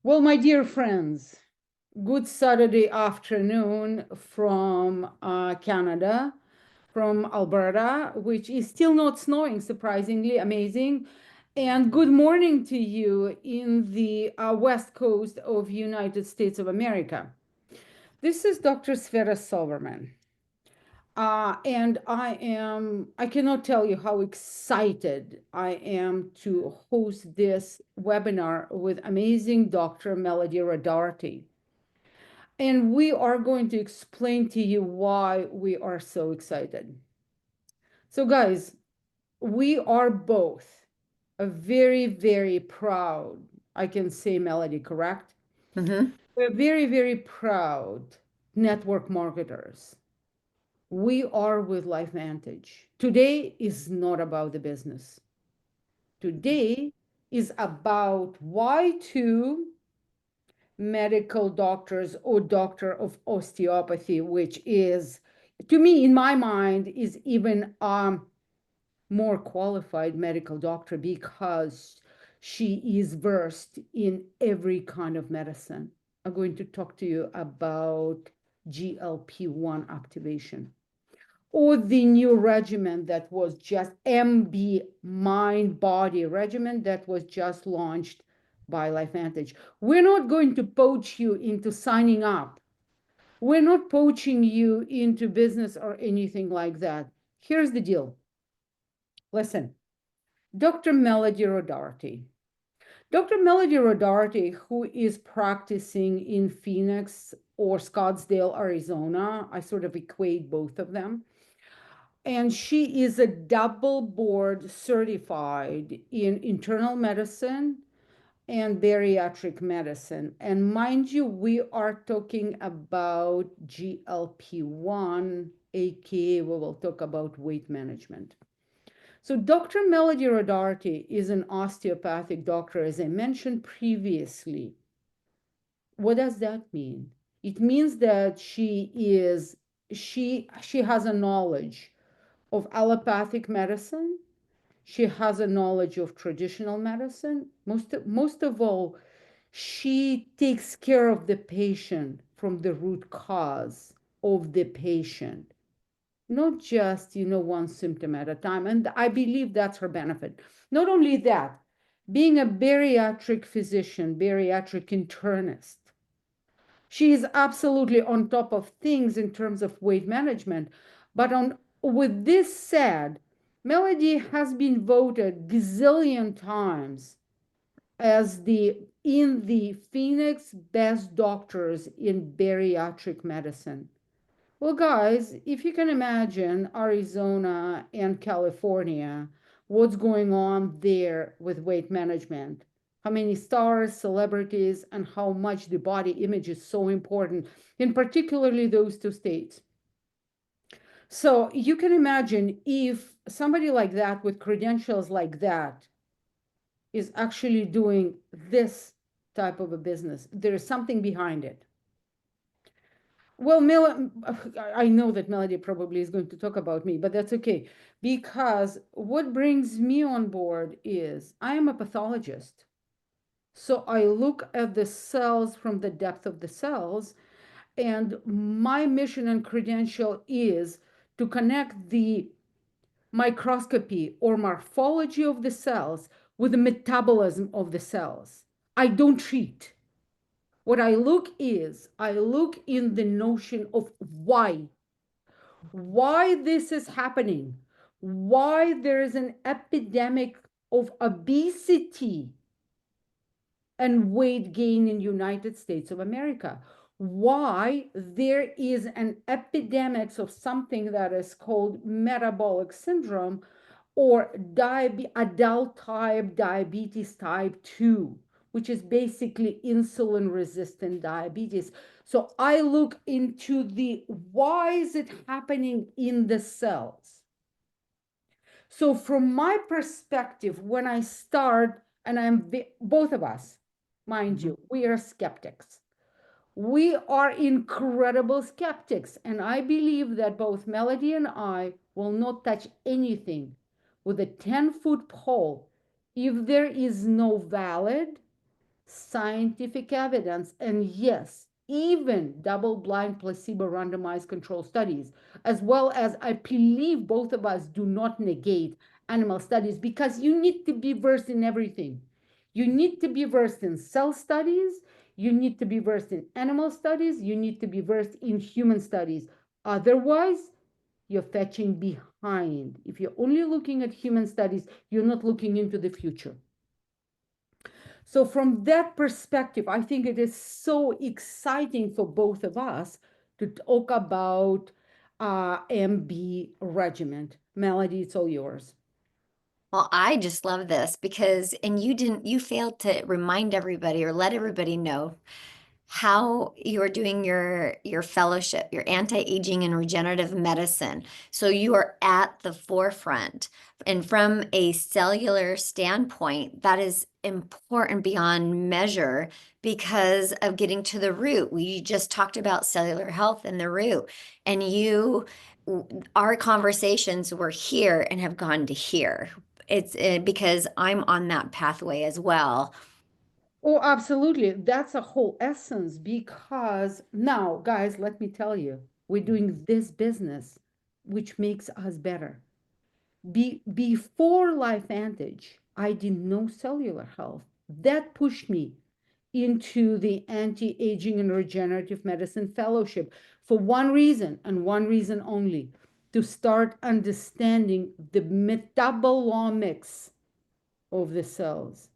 Well, my dear friends, good Saturday afternoon from Canada, from Alberta, which is still not snowing, surprisingly amazing. And good morning to you in the west coast of United States of America. This is Dr. Sveta Silverman. And I cannot tell you how excited I am to host this webinar with amazing Dr. Melody Rodarty. And we are going to explain to you why we are so excited. So, guys, we are both a very, very proud, I can say, Melody, correct? Mm-hmm. We're very, very proud network marketers. We are with LifeVantage. Today is not about the business. Today is about why two medical doctors or doctor of osteopathy, which is, to me, in my mind, is even more qualified medical doctor because she is versed in every kind of medicine. I'm going to talk to you about GLP-1 activation or the new regimen that was just MB Mind Body regimen that was just launched by LifeVantage. We're not going to poach you into signing up. We're not poaching you into business or anything like that. Here's the deal. Listen, Dr. Melody Rodarty. Dr. Melody Rodarty, who is practicing in Phoenix or Scottsdale, Arizona, I sort of equate both of them. And she is a double board certified in internal medicine and bariatric medicine. And mind you, we are talking about GLP-1, aka we will talk about weight management. So Dr. Melody Rodarty is an osteopathic doctor, as I mentioned previously. What does that mean? It means that she has a knowledge of allopathic medicine. She has a knowledge of traditional medicine. Most of all, she takes care of the patient from the root cause of the patient, not just, one symptom at a time. And I believe that's her benefit. Not only that, being a bariatric physician, bariatric internist, she is absolutely on top of things in terms of weight management. But with this said, Melody has been voted gazillion times as the Phoenix best doctors in bariatric medicine. Well, guys, if you can imagine Arizona and California, what's going on there with weight management, how many stars, celebrities, and how much the body image is so important, in particularly those two states. So you can imagine if somebody like that with credentials like that is actually doing this type of a business, there is something behind it. Well, I know that Melody probably is going to talk about me, but that's okay. Because what brings me on board is I am a pathologist. So I look at the cells from the depth of the cells, and my mission and credential is to connect the microscopy or morphology of the cells with the metabolism of the cells. I don't treat. What I look in the notion of why this is happening, why there is an epidemic of obesity and weight gain in United States of America, why there is an epidemic of something that is called metabolic syndrome or adult type diabetes type 2, which is basically insulin resistant diabetes. So I look into the why is it happening in the cells. So from my perspective, when I start, and both of us, mind Mm-hmm. you, we are skeptics. We are incredible skeptics, and I believe that both Melody and I will not touch anything with a 10-foot pole if there is no valid scientific evidence, and yes, even double-blind placebo randomized control studies, as well as I believe both of us do not negate animal studies, because you need to be versed in everything. You need to be versed in cell studies, you need to be versed in animal studies, you need to be versed in human studies. Otherwise, you're fetching behind. If you're only looking at human studies, you're not looking into the future. So from that perspective, I think it is so exciting for both of us to talk about MB regiment. Melody, it's all yours. Well, I just love this because, and you failed to remind everybody or let everybody know how you are doing your fellowship, your anti-aging and regenerative medicine. So you are at the forefront. And from a cellular standpoint, that is important beyond measure because of getting to the root. We just talked about cellular health and the root. And our conversations were here and have gone to here. It's because I'm on that pathway as well. Oh, absolutely. That's a whole essence, because now, guys, let me tell you, we're doing this business, which makes us better. Before LifeVantage, I didn't know cellular health. That pushed me into the anti-aging and regenerative medicine fellowship for one reason and one reason only: to start understanding the metabolomics of the cells.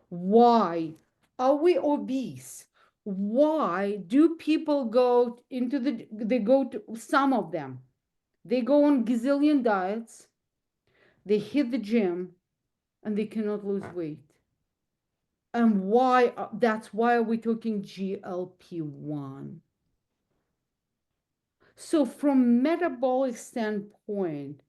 Why are we obese? Why do people go into they go to, some of them, they go on gazillion diets, they hit the gym, and they cannot lose weight? And why? That's why are we talking GLP-1? So from metabolic standpoint,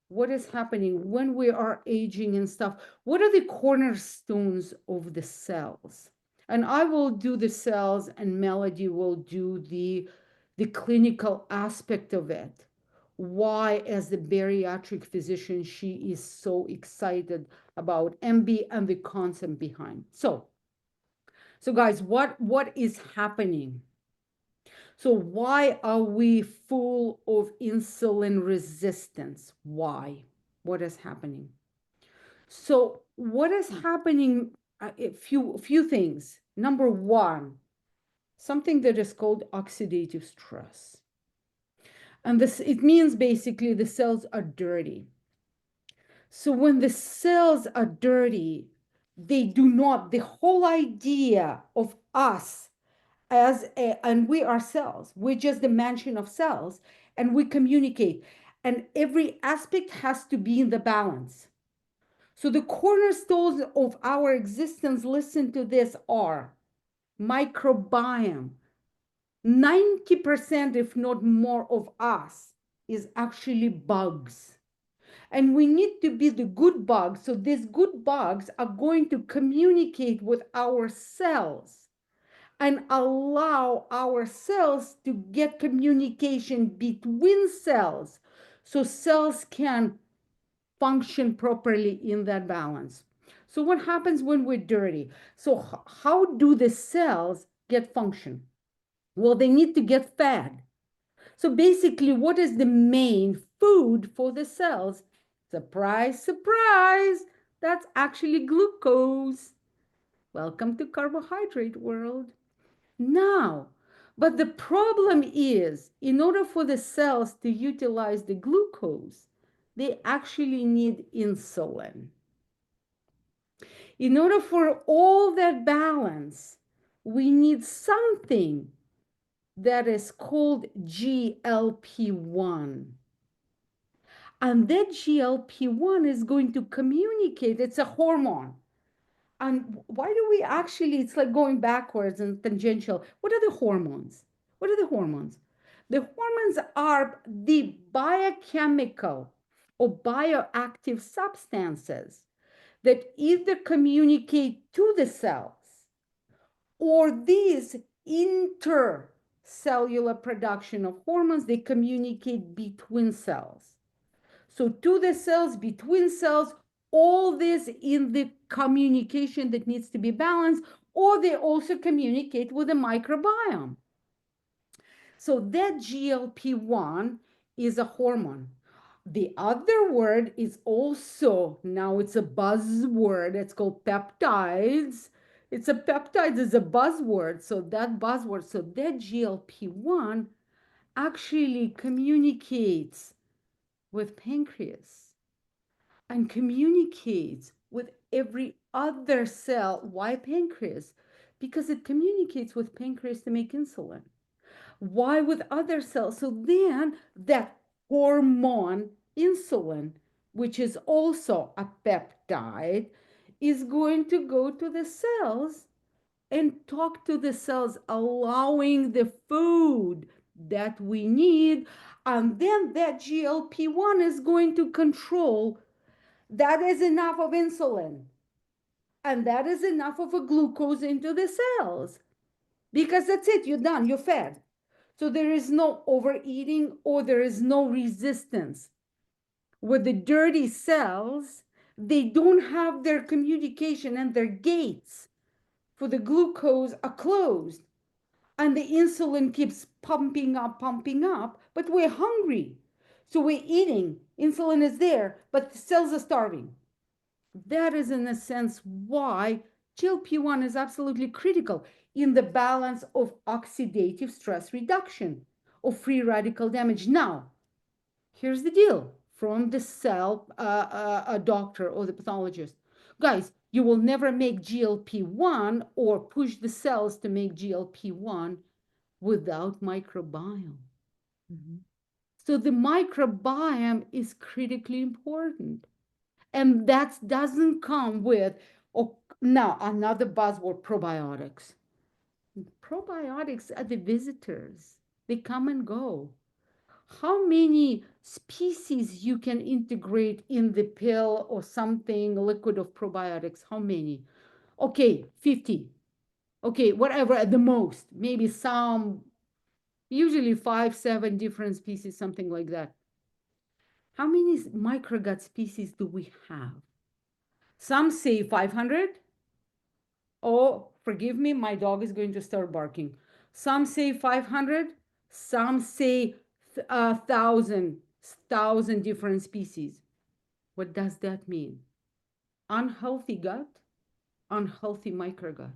what is happening when we are aging and stuff? What are the cornerstones of the cells? And I will do the cells, and Melody will do the clinical aspect of it. Why, as the bariatric physician, she is so excited about MB and the concept behind. So guys, what is happening? So why are we full of insulin resistance? Why? What is happening? So what is happening? A few things. Number one, something that is called oxidative stress. And this, it means basically the cells are dirty. So when the cells are dirty, they do not, the whole idea of us and we are cells, we're just the mansion of cells, and we communicate. And every aspect has to be in the balance. So the cornerstones of our existence, listen to this, are microbiome. 90%, if not more, of us is actually bugs. And we need to be the good bugs. So these good bugs are going to communicate with our cells and allow our cells to get communication between cells, so cells can function properly in that balance. So what happens when we're dirty? So how do the cells get function? Well, they need to get fed. So basically, what is the main food for the cells? Surprise, surprise, that's actually glucose. Welcome to carbohydrate world. Now, but the problem is, in order for the cells to utilize the glucose, they actually need insulin. In order for all that balance, we need something that is called GLP-1. And that GLP-1 is going to communicate, it's a hormone. And why do we actually, it's like going backwards and tangential. What are the hormones? What are the hormones? The hormones are the biochemical or bioactive substances that either communicate to the cells, or these intercellular production of hormones, they communicate between cells. So to the cells, between cells, all this in the communication that needs to be balanced, or they also communicate with the microbiome. So that GLP-1 is a hormone. The other word is also, now it's a buzzword, it's called peptides. It's a peptides is a buzzword. So that buzzword, so that GLP-1 actually communicates with pancreas and communicates with every other cell. Why pancreas? Because it communicates with pancreas to make insulin. Why with other cells? So then that hormone insulin, which is also a peptide, is going to go to the cells and talk to the cells, allowing the food that we need. And then that GLP-1 is going to control that is enough of insulin and that is enough of a glucose into the cells, because that's it, you're done, you're fed. So there is no overeating or there is no resistance. With the dirty cells, they don't have their communication and their gates for the glucose are closed. And the insulin keeps pumping up, but we're hungry. So we're eating, insulin is there, but the cells are starving. That is, in a sense, why GLP-1 is absolutely critical in the balance of oxidative stress reduction, of free radical damage. Now, here's the deal from the cell doctor or the pathologist. Guys, you will never make GLP-1 or push the cells to make GLP-1 without microbiome. Mm-hmm. So the microbiome is critically important. And that doesn't come with, oh, now another buzzword, probiotics. Probiotics are the visitors. They come and go. How many species you can integrate in the pill or something, liquid of probiotics? How many? Okay, 50. Okay, whatever at the most. Maybe some, usually 5, 7 different species, something like that. How many microgut species do we have? Some say 500. Oh, forgive me, my dog is going to start barking. Some say 500, some say 1,000 different species. What does that mean? Unhealthy gut, unhealthy microgut.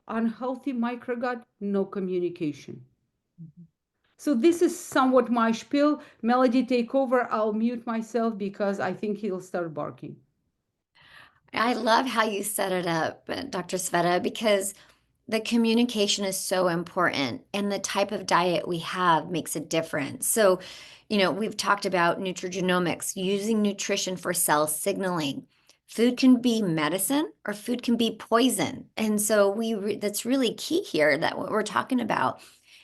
Unhealthy microgut, no communication. Mm-hmm. So this is somewhat my spiel. Melody, take over. I'll mute myself because I think he'll start barking. I love how you set it up, Dr. Sveta, because the communication is so important and the type of diet we have makes a difference. So, we've talked about nutrigenomics, using nutrition for cell signaling. Food can be medicine or food can be poison. And so that's really key here, that what we're talking about.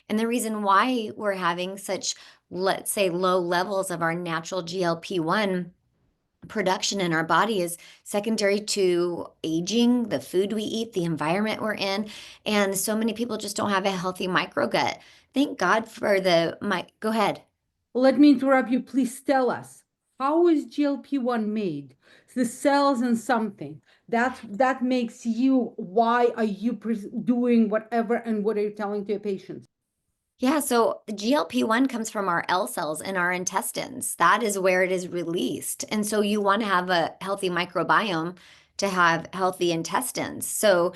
And the reason why we're having such, let's say, low levels of our natural GLP-1 production in our body is secondary to aging, the food we eat, the environment we're in. And so many people just don't have a healthy microgut. Thank God for go ahead. Let me interrupt you. Please tell us, how is GLP-1 made? The cells and something that makes you, why are you doing whatever and what are you telling to your patients? Yeah, so GLP-1 comes from our L cells in our intestines. That is where it is released. And so you want to have a healthy microbiome to have healthy intestines. So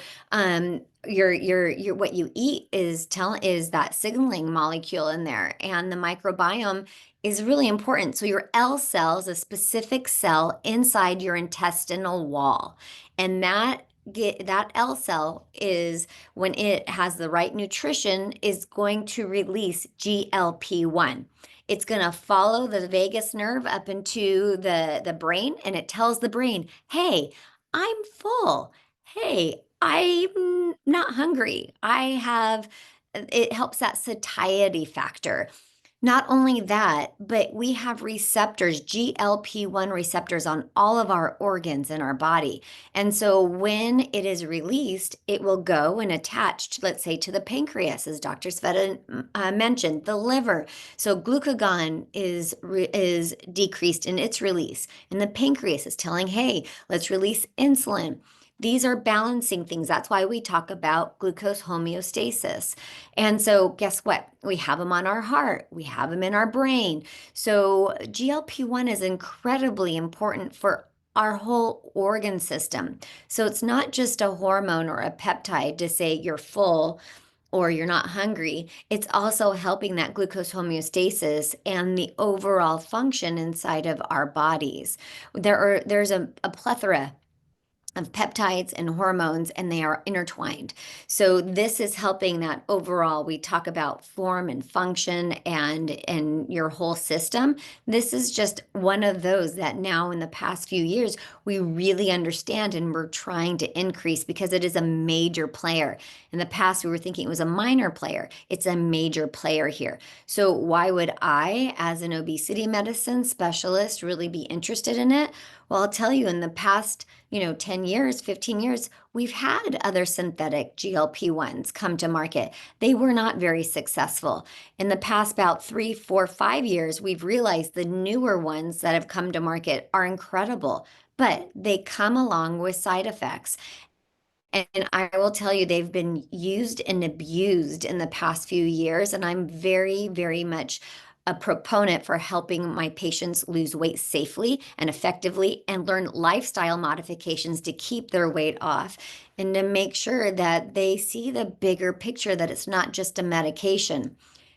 your what you eat is that signaling molecule in there. And the microbiome is really important. So your L cell is a specific cell inside your intestinal wall. And that L cell is, when it has the right nutrition, is going to release GLP-1. It's going to follow the vagus nerve up into the brain, and it tells the brain, hey, I'm full. Hey, I'm not hungry. It helps that satiety factor. Not only that, but we have receptors, GLP-1 receptors on all of our organs in our body. And so when it is released, it will go and attach, let's say, to the pancreas, as Dr. Sveta mentioned, the liver. So glucagon is decreased in its release. And the pancreas is telling, hey, let's release insulin. These are balancing things. That's why we talk about glucose homeostasis. And so, guess what? We have them on our heart, we have them in our brain. So, GLP-1 is incredibly important for our whole organ system. So, it's not just a hormone or a peptide to say you're full or you're not hungry. It's also helping that glucose homeostasis and the overall function inside of our bodies. There's a plethora of peptides and hormones, and they are intertwined. So this is helping that overall. We talk about form and function and your whole system. This is just one of those that now in the past few years we really understand and we're trying to increase because it is a major player. In the past we were thinking it was a minor player. It's a major player here. So why would I, as an obesity medicine specialist, really be interested in it? Well, I'll tell you, in the past 10 years, 15 years, we've had other synthetic GLP-1s come to market. They were not very successful. In the past about 3, 4, 5 years, we've realized the newer ones that have come to market are incredible, but they come along with side effects. And I will tell you, they've been used and abused in the past few years. And I'm very, very much a proponent for helping my patients lose weight safely and effectively and learn lifestyle modifications to keep their weight off and to make sure that they see the bigger picture, that it's not just a medication.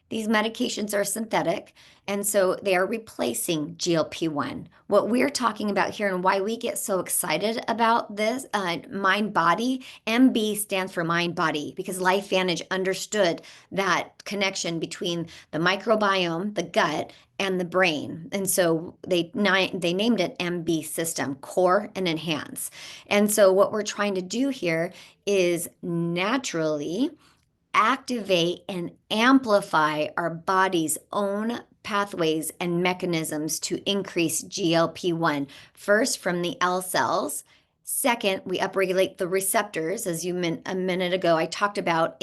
These medications are synthetic, and so they are replacing GLP-1. What we're talking about here and why we get so excited about this mind body, MB stands for mind body, because LifeVantage understood that connection between the microbiome, the gut, and the brain. And so they named it MB system, core and enhance. And so what we're trying to do here is naturally activate and amplify our body's own pathways and mechanisms to increase GLP-1. First, from the L cells. Second, we upregulate the receptors. As you meant a minute ago, I talked about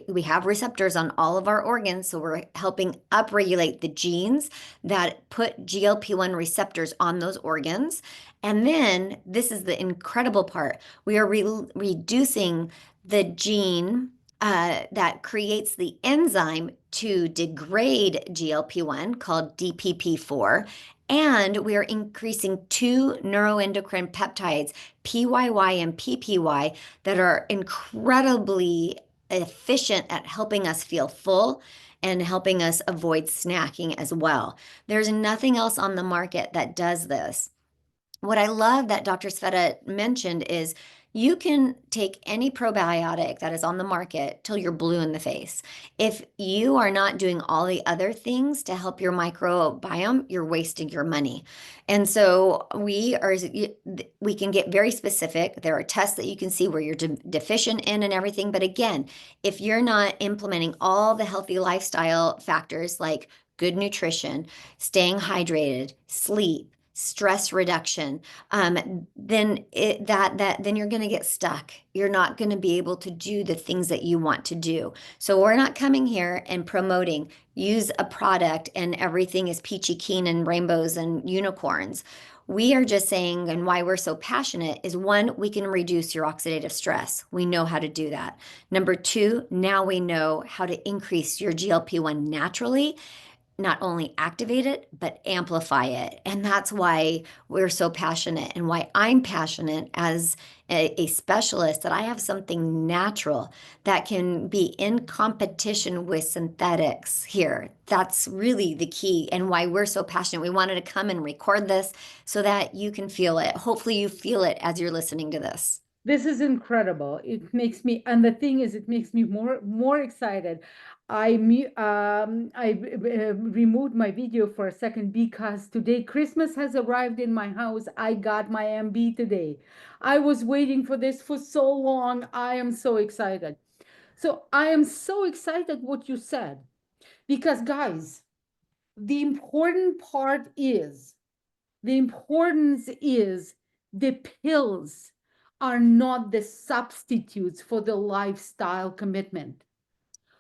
we have receptors on all of our organs, so we're helping upregulate the genes that put GLP-1 receptors on those organs. And then, this is the incredible part, we are reducing the gene that creates the enzyme to degrade GLP-1 called DPP4. And we are increasing two neuroendocrine peptides, PYY and PPY, that are incredibly efficient at helping us feel full and helping us avoid snacking as well. There's nothing else on the market that does this. What I love that Dr. Sveta mentioned is you can take any probiotic that is on the market till you're blue in the face. If you are not doing all the other things to help your microbiome, you're wasting your money. And so we can get very specific. There are tests that you can see where you're deficient in and everything. But again, if you're not implementing all the healthy lifestyle factors like good nutrition, staying hydrated, sleep, stress reduction, then you're going to get stuck. You're not going to be able to do the things that you want to do. So we're not coming here and promoting use a product and everything is peachy keen and rainbows and unicorns. We are just saying, and why we're so passionate is, one, we can reduce your oxidative stress. We know how to do that. Number two, now we know how to increase your GLP-1 naturally, not only activate it, but amplify it. And that's why we're so passionate, and why I'm passionate as a specialist, that I have something natural that can be in competition with synthetics here. That's really the key, and why we're so passionate. We wanted to come and record this so that you can feel it. Hopefully you feel it as you're listening to this. This is incredible. It makes me, and the thing is, it makes me more excited. I removed my video for a second because today Christmas has arrived in my house. I got my MB today. I was waiting for this for so long. I am so excited. So I am so excited what you said, because guys, the important part is the importance is the pills are not the substitutes for the lifestyle commitment.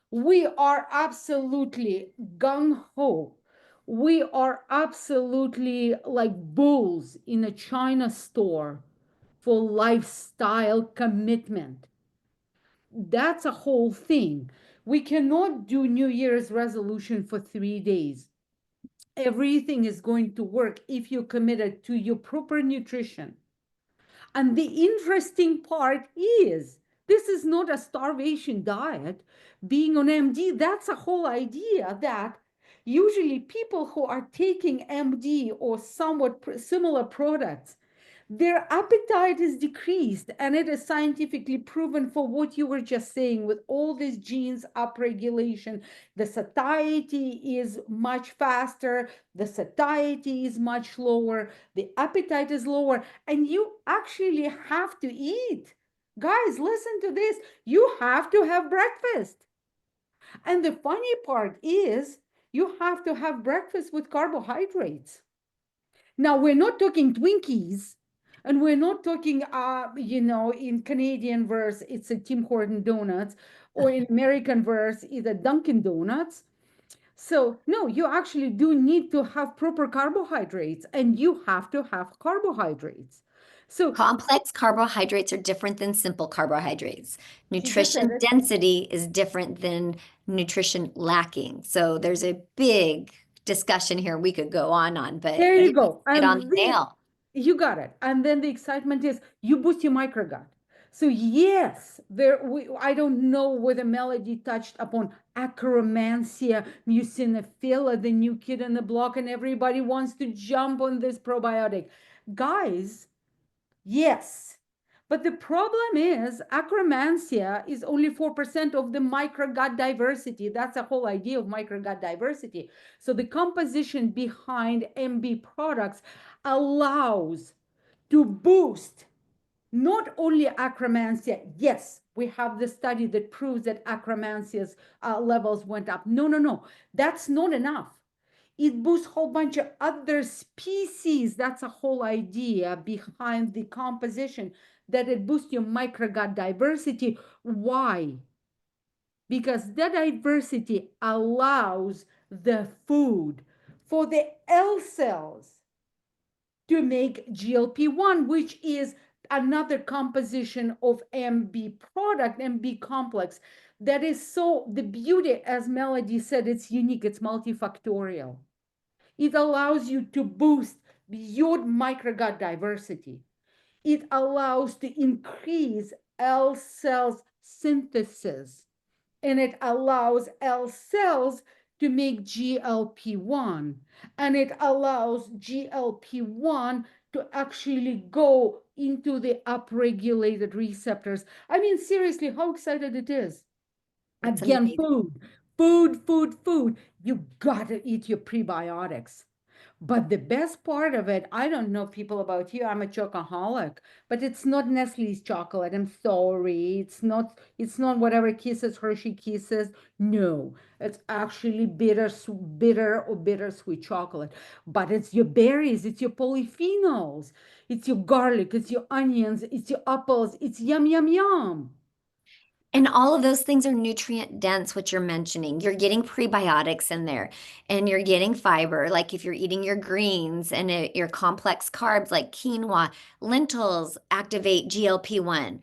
We are absolutely gung ho. We are absolutely like bulls in a China store for lifestyle commitment. That's a whole thing. We cannot do New Year's resolution for 3 days. Everything is going to work if you're committed to your proper nutrition. And the interesting part is, this is not a starvation diet. Being on MD, that's a whole idea that usually people who are taking MD or somewhat similar products, their appetite is decreased, and it is scientifically proven for what you were just saying with all these genes upregulation. The satiety is much faster, the satiety is much lower, the appetite is lower, and you actually have to eat. Guys, listen to this. You have to have breakfast. And the funny part is, you have to have breakfast with carbohydrates. Now, we're not talking Twinkies, and we're not talking, in Canadian verse, it's a Tim Horton Donuts, or in American verse, it's a Dunkin' Donuts. So, no, you actually do need to have proper carbohydrates, and you have to have carbohydrates. So, Complex carbohydrates are different than simple carbohydrates. she just said Nutrition it. density is different than nutrition lacking. So there's a big discussion here we could go on, but There you you go. hit on the And then nail. you got it. And then the excitement is you boost your microgut. So yes, I don't know whether Melody touched upon Akkermansia muciniphila, the new kid on the block, and everybody wants to jump on this probiotic. Guys, yes. But the problem is Akkermansia is only 4% of the microgut diversity. That's the whole idea of microgut diversity. So the composition behind MB products allows to boost not only Akkermansia. Yes, we have the study that proves that Akkermansia's levels went up. No, no, no. That's not enough. It boosts a whole bunch of other species. That's a whole idea behind the composition, that it boosts your microgut diversity. Why? Because the diversity allows the food for the L cells to make GLP-1, which is another composition of MB product, MB complex, that is so, the beauty, as Melody said, it's unique, it's multifactorial. It allows you to boost beyond microgut diversity. It allows to increase L cells synthesis, and it allows L cells to make GLP-1, and it allows GLP-1 to actually go into the upregulated receptors. I mean, seriously, how excited it is. It's Again, amazing. food. You gotta eat your prebiotics. But the best part of it, I don't know people about you, I'm a chocoholic, but it's not Nestle's chocolate. I'm sorry. It's not whatever Kisses, Hershey Kisses. No, it's actually bitter or bittersweet chocolate. But it's your berries, it's your polyphenols, it's your garlic, it's your onions, it's your apples, it's yum, yum, yum. And all of those things are nutrient dense, what you're mentioning. You're getting prebiotics in there and you're getting fiber. Like if you're eating your greens and your complex carbs like quinoa, lentils activate GLP-1.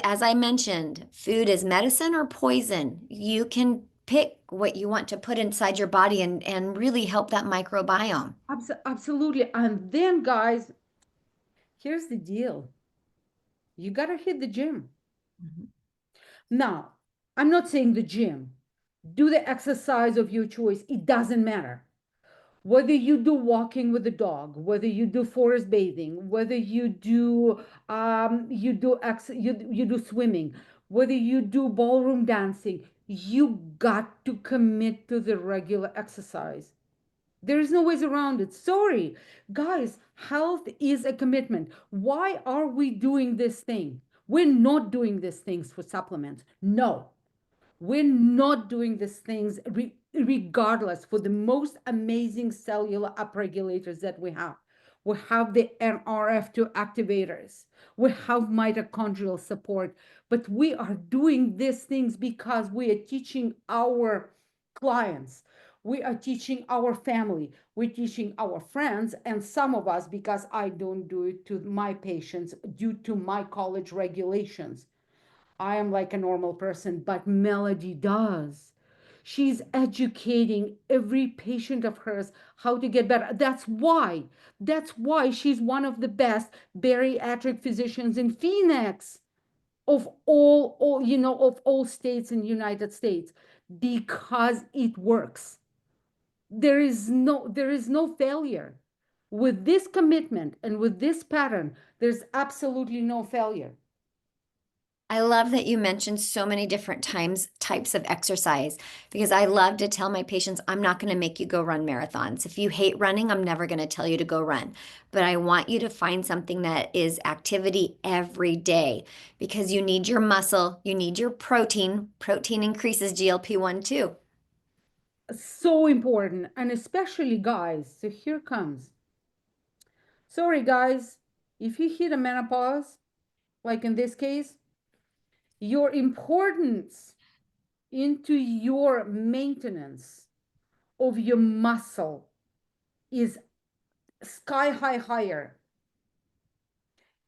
As I mentioned, food is medicine or poison. You can pick what you want to put inside your body and really help that microbiome. Absolutely. And then, guys, here's the deal. You gotta hit the gym. Mhm. Now, I'm not saying the gym. Do the exercise of your choice. It doesn't matter. Whether you do walking with the dog, whether you do forest bathing, whether you do swimming, whether you do ballroom dancing, you got to commit to the regular exercise. There is no ways around it. Sorry, guys, health is a commitment. Why are we doing this thing? We're not doing these things for supplements. No, we're not doing these things regardless for the most amazing cellular upregulators that we have. We have the NRF2 activators. We have mitochondrial support. But we are doing these things because we are teaching our clients. We are teaching our family, we're teaching our friends, and some of us, because I don't do it to my patients due to my college regulations. I am like a normal person, but Melody does. She's educating every patient of hers how to get better. That's why she's one of the best bariatric physicians in Phoenix of all states in the United States, because it works. There is no failure with this commitment, and with this pattern there's absolutely no failure. I love that you mentioned so many different types of exercise because I love to tell my patients, I'm not going to make you go run marathons. If you hate running, I'm never going to tell you to go run. But I want you to find something that is activity every day because you need your muscle, you need your protein. Protein increases GLP-1 too. So important, and especially guys. So here comes, sorry guys, if you hit a menopause, like in this case, your importance into your maintenance of your muscle is sky high higher.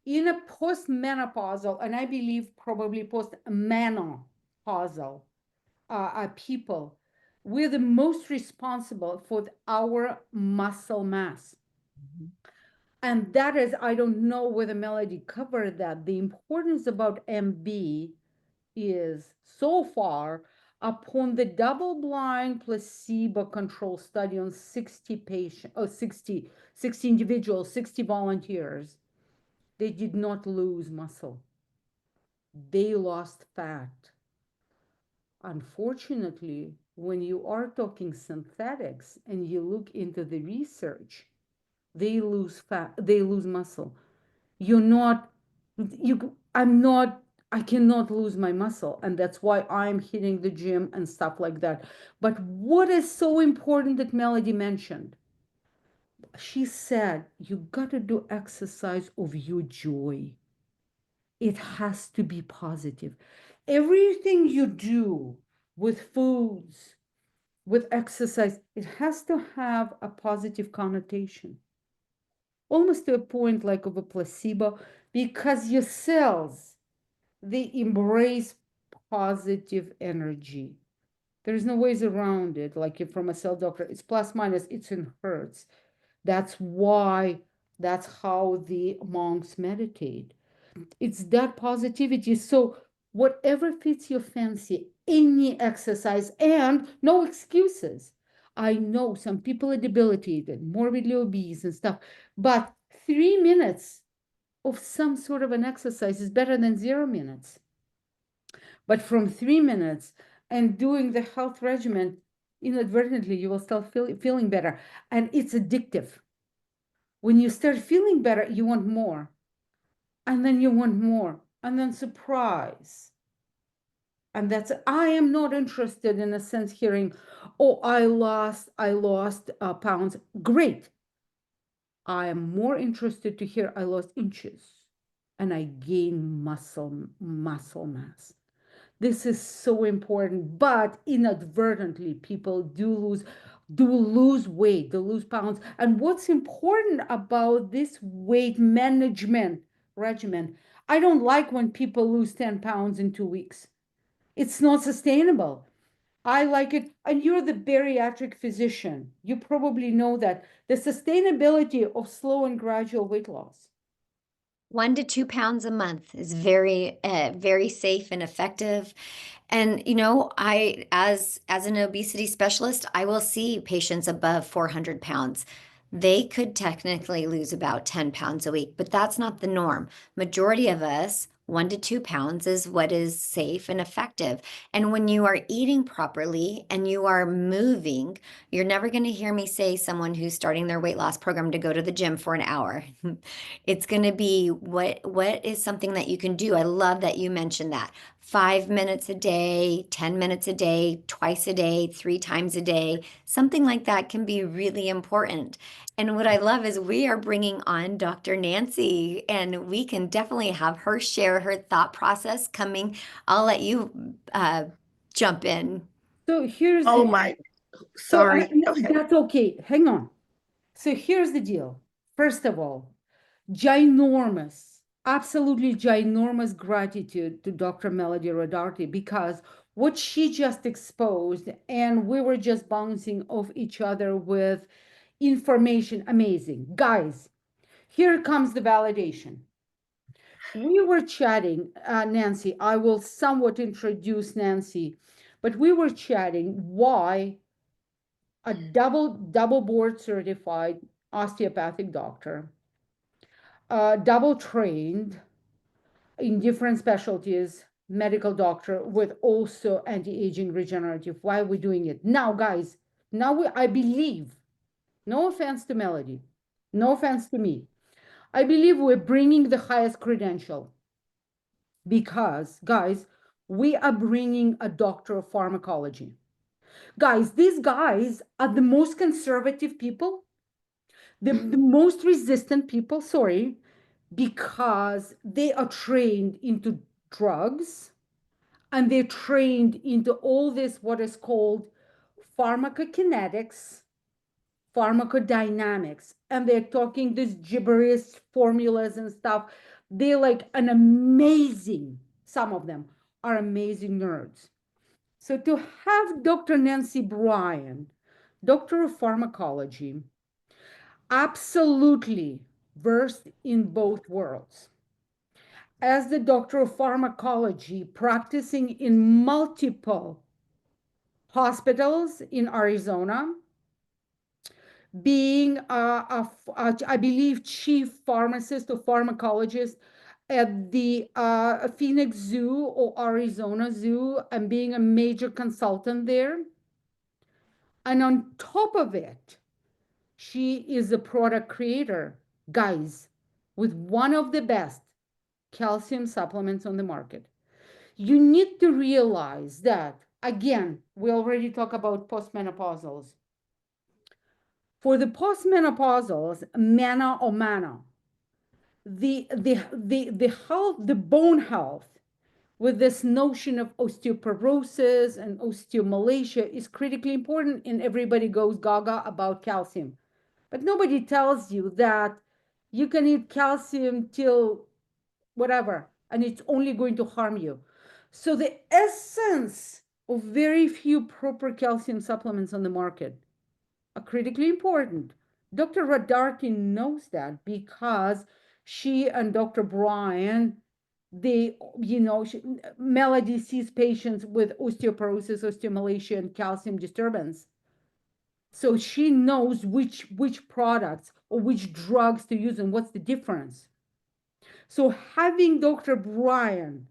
In a postmenopausal, and I believe probably postmenopausal people, we're the most responsible for our muscle mass. And that is, I don't know whether Melody covered that. The importance about MB is so far, upon the double-blind placebo-controlled study on 60 patients, or 60 individuals, 60 volunteers, they did not lose muscle. They lost fat. Unfortunately, when you are talking synthetics and you look into the research, they lose fat, they lose muscle. You're not, I'm not, I cannot lose my muscle. And that's why I'm hitting the gym and stuff like that. But what is so important that Melody mentioned? She said, you got to do exercise of your joy. It has to be positive. Everything you do with foods, with exercise, it has to have a positive connotation, almost to a point like of a placebo, because your cells, they embrace positive energy. There's no ways around it. Like if from a cell doctor, it's plus minus, it's in hertz. That's why, that's how the monks meditate. It's that positivity. So whatever fits your fancy, any exercise, and no excuses. I know some people are debilitated, morbidly obese and stuff, but 3 minutes of some sort of an exercise is better than 0 minutes. But from 3 minutes and doing the health regimen, inadvertently, you will start feeling better. And it's addictive. When you start feeling better, you want more. And then you want more. And then surprise. And that's, I am not interested in a sense hearing, oh, I lost pounds. Great. I am more interested to hear I lost inches and I gain muscle mass. This is so important, but inadvertently people do lose weight, they lose pounds. And what's important about this weight management regimen, I don't like when people lose 10 pounds in 2 weeks. It's not sustainable. I like it. And you're the bariatric physician. You probably know that the sustainability of slow and gradual weight loss. 1 to 2 pounds a month is very safe and effective. And I as an obesity specialist, I will see patients above 400 pounds. They could technically lose about 10 pounds a week, but that's not the norm. Majority of us, 1 to 2 pounds is what is safe and effective. And when you are eating properly and you are moving, you're never going to hear me say someone who's starting their weight loss program to go to the gym for an hour. It's going to be what is something that you can do. I love that you mentioned that. 5 minutes a day, 10 minutes a day, twice a day, 3 times a day, something like that can be really important. And what I love is we are bringing on Dr. Nancy, and we can definitely have her share her thought process coming. I'll let you jump in. So here's Oh the my. So Sorry. no, Okay. that's okay. Hang on. So here's the deal. First of all, ginormous, absolutely ginormous gratitude to Dr. Melody Rodarty, because what she just exposed, and we were just bouncing off each other with information, amazing. Guys, here comes the validation. We were chatting, Nancy. I will somewhat introduce Nancy, but we were chatting why a double board certified osteopathic doctor, double trained in different specialties, medical doctor with also anti-aging regenerative. Why are we doing it now, guys? I believe, no offense to Melody, no offense to me, I believe we're bringing the highest credential, because, guys, we are bringing a doctor of pharmacology. Guys, these guys are the most conservative people, the most resistant people, sorry, because they are trained into drugs, and they're trained into all this, what is called pharmacokinetics, pharmacodynamics, and they're talking this gibberish formulas and stuff. They're like an amazing, some of them are amazing nerds. So to have Dr. Nancy Bryan, doctor of pharmacology, absolutely versed in both worlds, as the doctor of pharmacology practicing in multiple hospitals in Arizona, being I believe, chief pharmacist or pharmacologist at the Phoenix Zoo or Arizona Zoo, and being a major consultant there. And on top of it, she is a product creator, guys, with one of the best calcium supplements on the market. You need to realize that, again, we already talk about postmenopausals. For the postmenopausals, mana or mana, the health, the bone health, with this notion of osteoporosis and osteomalacia is critically important, and everybody goes gaga about calcium. But nobody tells you that you can eat calcium till whatever, and it's only going to harm you. So the essence of very few proper calcium supplements on the market are critically important. Dr. Radarkin knows that, because she and Dr. Bryan, they, Melody sees patients with osteoporosis, osteomalacia, and calcium disturbance. So she knows which products or which drugs to use and what's the difference. So having Dr. Bryan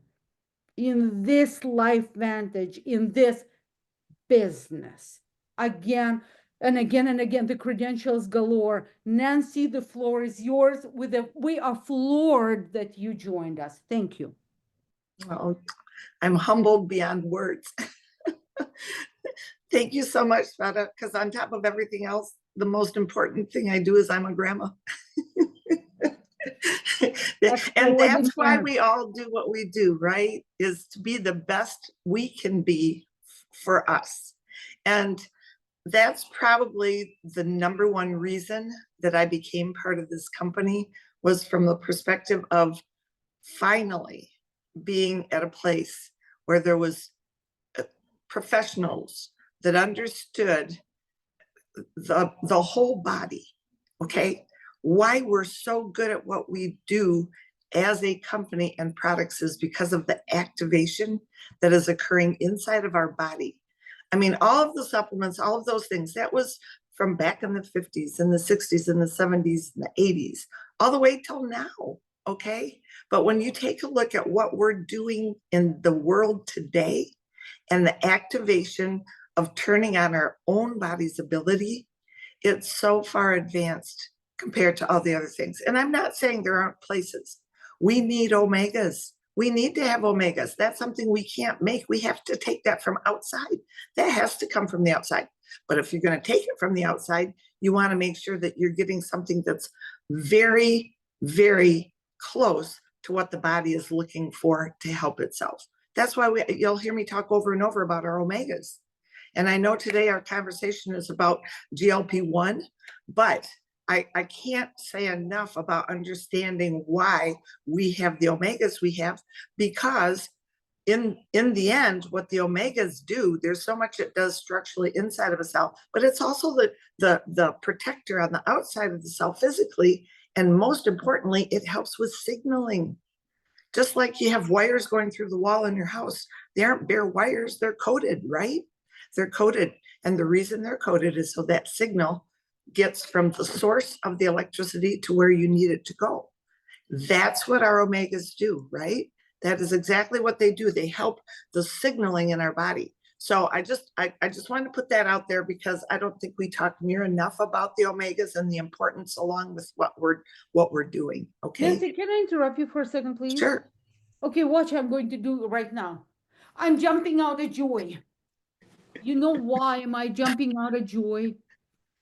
in this life vantage, in this business, again and again and again, the credentials galore. Nancy, the floor is yours. We are floored that you joined us. Thank you. Well, I'm humbled beyond words. Thank you so much, Sveta, because on top of everything else, the most important thing I do is I'm a grandma. And that's why we all do what we do, right? Is to be the best we can be for us. And that's probably the number one reason that I became part of this company, was from the perspective of finally being at a place where there was professionals that understood the whole body, okay? Why we're so good at what we do as a company and products is because of the activation that is occurring inside of our body. I mean, all of the supplements, all of those things, that was from back in the 50s and the 60s and the 70s and the 80s, all the way till now, okay? But when you take a look at what we're doing in the world today, and the activation of turning on our own body's ability, it's so far advanced compared to all the other things. And I'm not saying there aren't places. We need omegas. We need to have omegas. That's something we can't make. We have to take that from outside. That has to come from the outside. But if you're going to take it from the outside, you want to make sure that you're getting something that's very, very close to what the body is looking for to help itself. That's why you'll hear me talk over and over about our omegas. And I know today our conversation is about GLP-1, but I can't say enough about understanding why we have the omegas we have, because in the end, what the omegas do, there's so much it does structurally inside of a cell, but it's also the protector on the outside of the cell physically. And most importantly, it helps with signaling. Just like you have wires going through the wall in your house, they aren't bare wires, they're coated, right? They're coated. And the reason they're coated is so that signal gets from the source of the electricity to where you need it to go. That's what our omegas do, right? That is exactly what they do. They help the signaling in our body. So I just wanted to put that out there, because I don't think we talk near enough about the omegas and the importance along with what we're doing. Okay. Nancy, can I interrupt you for a second, please? Sure. Okay, watch I'm going to do right now. I'm jumping out of joy. You know why am I jumping out of joy?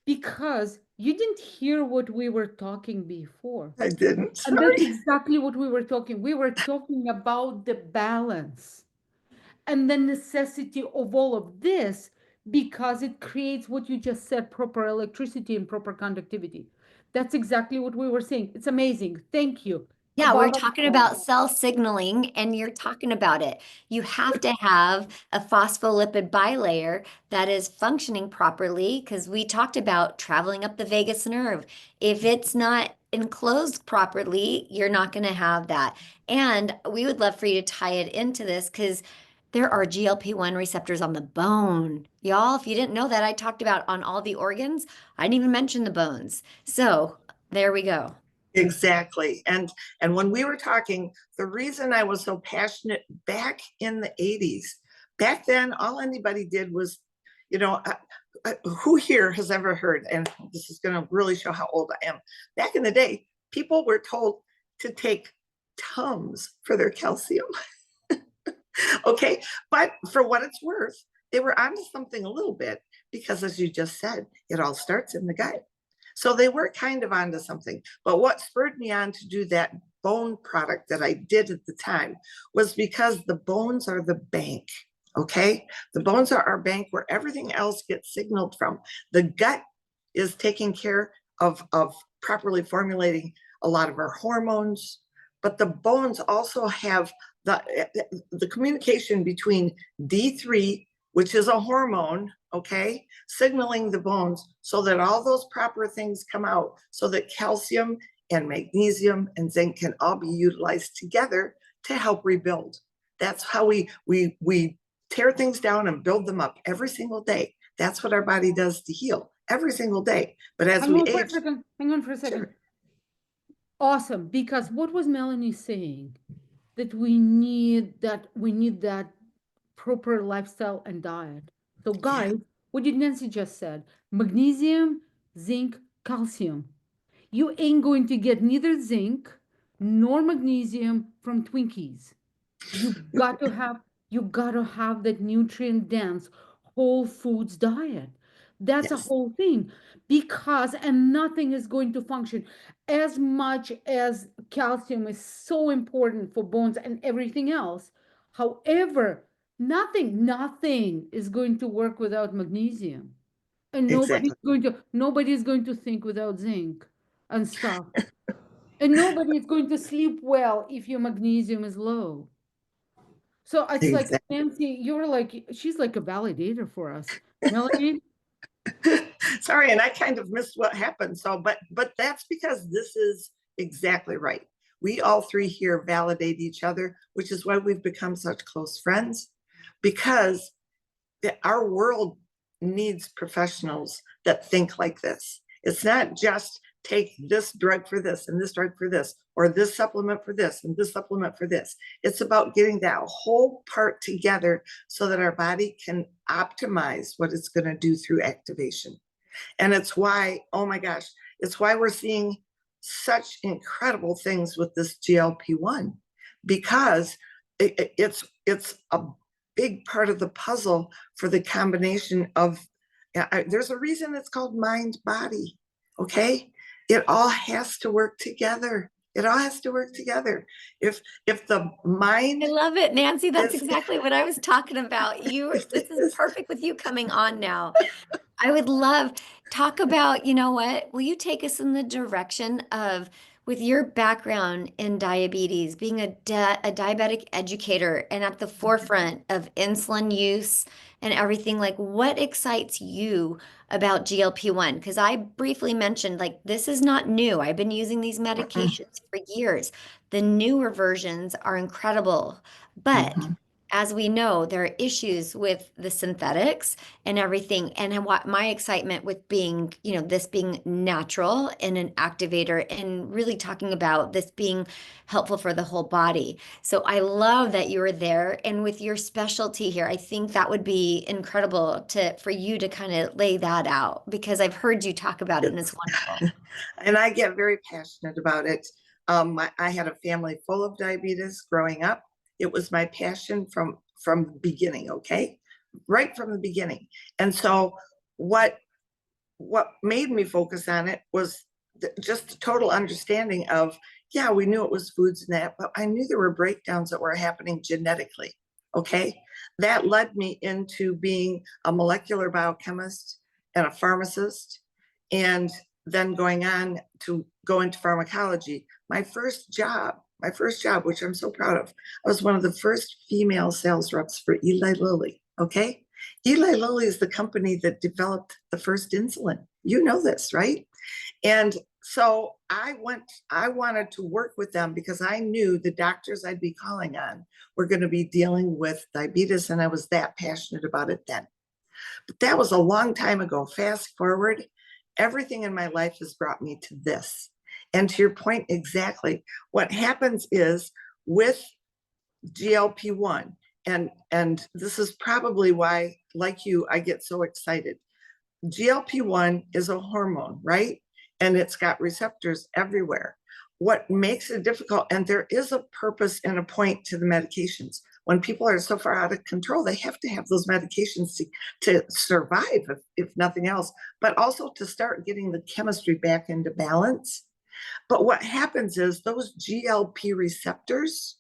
Because you didn't hear what we were talking before. I didn't. And that's Sorry. exactly what we were talking. We were talking about the balance and the necessity of all of this, because it creates what you just said, proper electricity and proper conductivity. That's exactly what we were saying. It's amazing. Thank you. Yeah, we're Barbara, talking about cell signaling, and you're talking about it. You have to have a phospholipid bilayer that is functioning properly, because we talked about traveling up the vagus nerve. If it's not enclosed properly, you're not going to have that. And we would love for you to tie it into this, because there are GLP-1 receptors on the bone. Y'all, if you didn't know that, I talked about on all the organs. I didn't even mention the bones. So there we go. Exactly. And when we were talking, the reason I was so passionate back in the 80s, back then, all anybody did was, who here has ever heard, and this is going to really show how old I am. Back in the day, people were told to take Tums for their calcium. Okay. But for what it's worth, they were onto something a little bit, because as you just said, it all starts in the gut. So they were kind of onto something. But what spurred me on to do that bone product that I did at the time was because the bones are the bank. Okay. The bones are our bank where everything else gets signaled from. The gut is taking care of properly formulating a lot of our hormones, but the bones also have the communication between D3, which is a hormone, okay, signaling the bones so that all those proper things come out, so that calcium and magnesium and zinc can all be utilized together to help rebuild. That's how we tear things down and build them up every single day. That's what our body does to heal every single day. But as we age, hang on for a second. Sure. Awesome, because what was Melanie saying? That we need that proper lifestyle and diet. So guys, what did Nancy just said? Magnesium, zinc, calcium. You ain't going to get neither zinc nor magnesium from Twinkies. You got to have that nutrient dense whole foods diet. That's a whole thing, because and nothing is going to function as much as calcium is so important for bones and everything else. However, nothing is going to work without magnesium. And nobody's going to think without zinc and stuff. And nobody is going to sleep well if your magnesium is low. So it's like, Nancy, she's like a validator for us. Melanie? Sorry, and I kind of missed what happened. So, but that's because this is exactly right. We all three here validate each other, which is why we've become such close friends, because our world needs professionals that think like this. It's not just take this drug for this and this drug for this, or this supplement for this and this supplement for this. It's about getting that whole part together so that our body can optimize what it's going to do through activation. And it's why, oh my gosh, it's why we're seeing such incredible things with this GLP-1, because it's a big part of the puzzle for the combination of, there's a reason it's called mind body. Okay. It all has to work together. It all has to work together. If the mind I love it, Nancy. That's is exactly what I was talking about. This is perfect with you coming on now. I would love talk about, you know what? Will you take us in the direction of with your background in diabetes, being a diabetic educator and at the forefront of insulin use and everything, like what excites you about GLP-1? Because I briefly mentioned like this is not new. I've been using these medications for years. The newer versions are incredible, but Mhm. as we know, there are issues with the synthetics and everything. And what my excitement with being, you know, this being natural and an activator and really talking about this being helpful for the whole body. So I love that you were there. And with your specialty here, I think that would be incredible for you to kind of lay that out because I've heard you talk about it and it's wonderful. And I get very passionate about it. I had a family full of diabetes growing up. It was my passion from the beginning, okay? Right from the beginning. And so what made me focus on it was just a total understanding of, yeah, we knew it was foods and that, but I knew there were breakdowns that were happening genetically, okay? That led me into being a molecular biochemist and a pharmacist, and then going on to go into pharmacology. My first job, which I'm so proud of, I was one of the first female sales reps for Eli Lilly, okay? Eli Lilly is the company that developed the first insulin. You know this, right? And so I wanted to work with them because I knew the doctors I'd be calling on were going to be dealing with diabetes, and I was that passionate about it then. But that was a long time ago. Fast forward, everything in my life has brought me to this. And to your point, exactly, what happens is with GLP-1, and this is probably why, like you, I get so excited. GLP-1 is a hormone, right? And it's got receptors everywhere. What makes it difficult, and there is a purpose and a point to the medications. When people are so far out of control, they have to have those medications to survive, if nothing else, but also to start getting the chemistry back into balance. But what happens is those GLP receptors,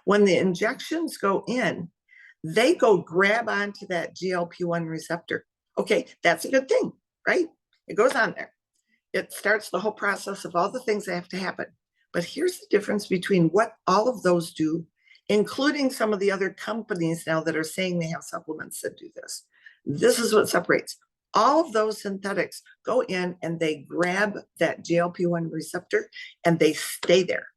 when the injections go in, they go grab onto that GLP-1 receptor. Okay, that's a good thing, right? It goes on there. It starts the whole process of all the things that have to happen. But here's the difference between what all of those do, including some of the other companies now that are saying they have supplements that do this. This is what separates. All of those synthetics go in and they grab that GLP-1 receptor and they stay there.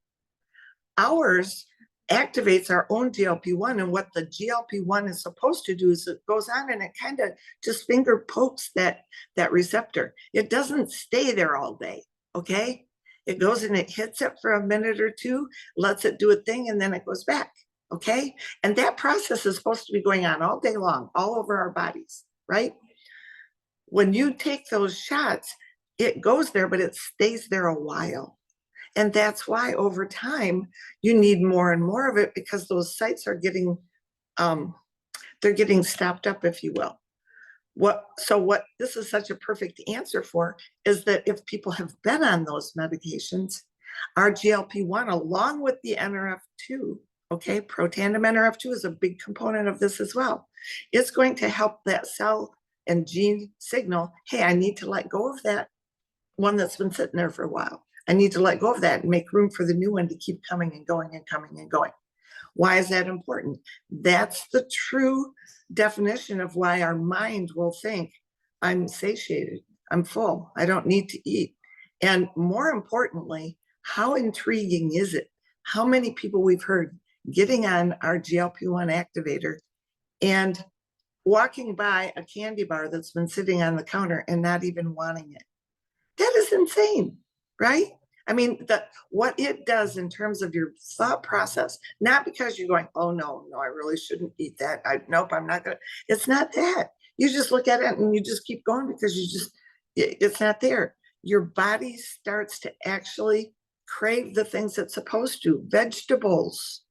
Ours activates our own GLP-1, and what the GLP-1 is supposed to do is it goes on and it kind of just finger pokes that receptor. It doesn't stay there all day, okay? It goes and it hits it for a minute or two, lets it do a thing, and then it goes back, okay? And that process is supposed to be going on all day long, all over our bodies, right? When you take those shots, it goes there, but it stays there a while. And that's why over time, you need more and more of it because those sites are getting, they're getting stopped up, if you will. What this is such a perfect answer for is that if people have been on those medications, our GLP-1 along with the NRF2, okay, Protandim NRF2 is a big component of this as well. It's going to help that cell and gene signal, hey, I need to let go of that one that's been sitting there for a while. I need to let go of that and make room for the new one to keep coming and going and coming and going. Why is that important? That's the true definition of why our mind will think, I'm satiated, I'm full, I don't need to eat. And more importantly, how intriguing is it? How many people we've heard getting on our GLP-1 activator and walking by a candy bar that's been sitting on the counter and not even wanting it. That is insane, right? I mean, what it does in terms of your thought process, not because you're going, oh, no, I really shouldn't eat that. Nope, I'm not going to. It's not that. You just look at it and you just keep going because it's not there. Your body starts to actually crave the things it's supposed to. Vegetables,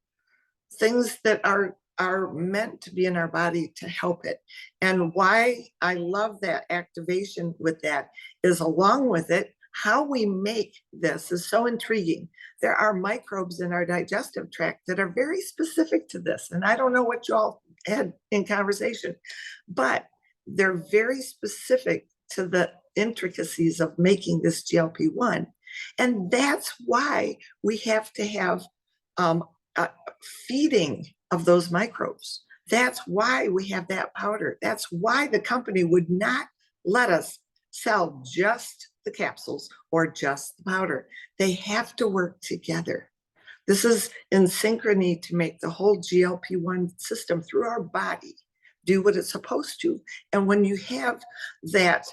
things that are meant to be in our body to help it. And why I love that activation with that is along with it, how we make this is so intriguing. There are microbes in our digestive tract that are very specific to this. And I don't know what you all had in conversation, but they're very specific to the intricacies of making this GLP-1. And that's why we have to have feeding of those microbes. That's why we have that powder. That's why the company would not let us sell just the capsules or just the powder. They have to work together. This is in synchrony to make the whole GLP-1 system through our body do what it's supposed to. And when you have that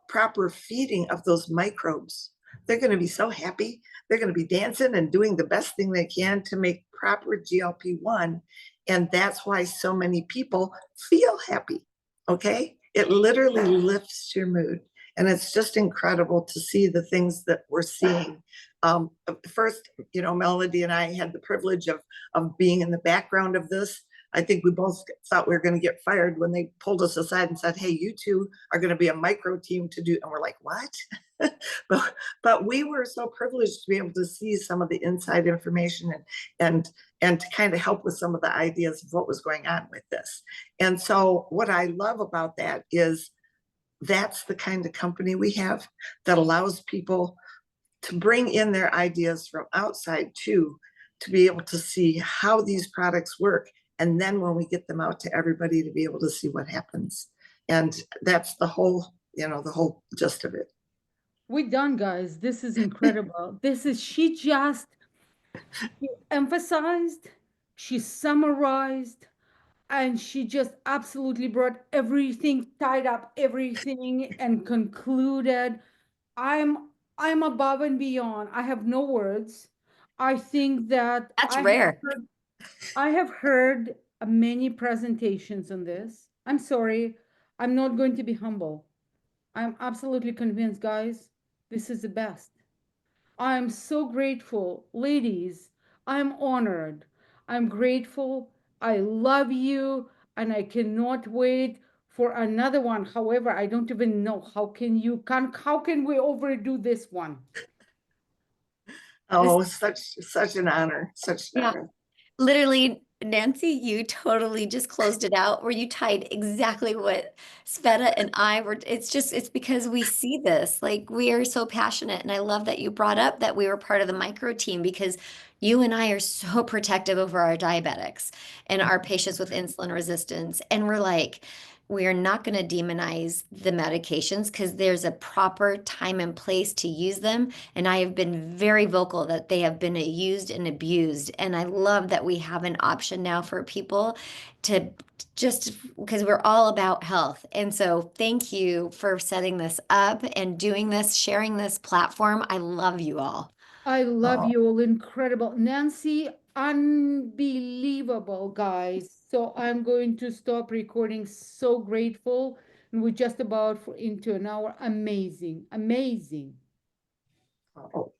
proper feeding of those microbes, they're going to be so happy. They're going to be dancing and doing the best thing they can to make proper GLP-1. And that's why so many people feel happy. Okay. It literally lifts your mood. And it's just incredible to see the things that we're seeing. First, Melody and I had the privilege of being in the background of this. I think we both thought we were going to get fired when they pulled us aside and said, hey, you two are going to be a micro team to do. And we're like, what? but we were so privileged to be able to see some of the inside information and to kind of help with some of the ideas of what was going on with this. And so what I love about that is that's the kind of company we have that allows people to bring in their ideas from outside too, to be able to see how these products work. And then when we get them out to everybody, to be able to see what happens. And that's the whole gist of it. We're done, guys. This is incredible. She just emphasized, she summarized, and she just absolutely brought everything, tied up everything, and concluded. I'm above and beyond. I have no words. I think that That's rare. I have heard many presentations on this. I'm sorry. I'm not going to be humble. I'm absolutely convinced, guys, this is the best. I'm so grateful. Ladies, I'm honored. I'm grateful. I love you. And I cannot wait for another one. However, I don't even know how can we overdo this one? Oh, such an honor. Such an Yeah. honor. Literally, Nancy, you totally just closed it out where you tied exactly what Sveta and I were. It's because we see this. Like, we are so passionate. And I love that you brought up that we were part of the micro team, because you and I are so protective over our diabetics and our patients with insulin resistance. And we're like, we are not going to demonize the medications, because there's a proper time and place to use them. And I have been very vocal that they have been used and abused. And I love that we have an option now for people to just, because we're all about health. And so thank you for setting this up and doing this, sharing this platform. I love you all. I love Oh, you all. Incredible. Nancy, unbelievable, guys. So I'm going to stop recording. So grateful. And we're just about into an hour. Amazing. Amazing. oh,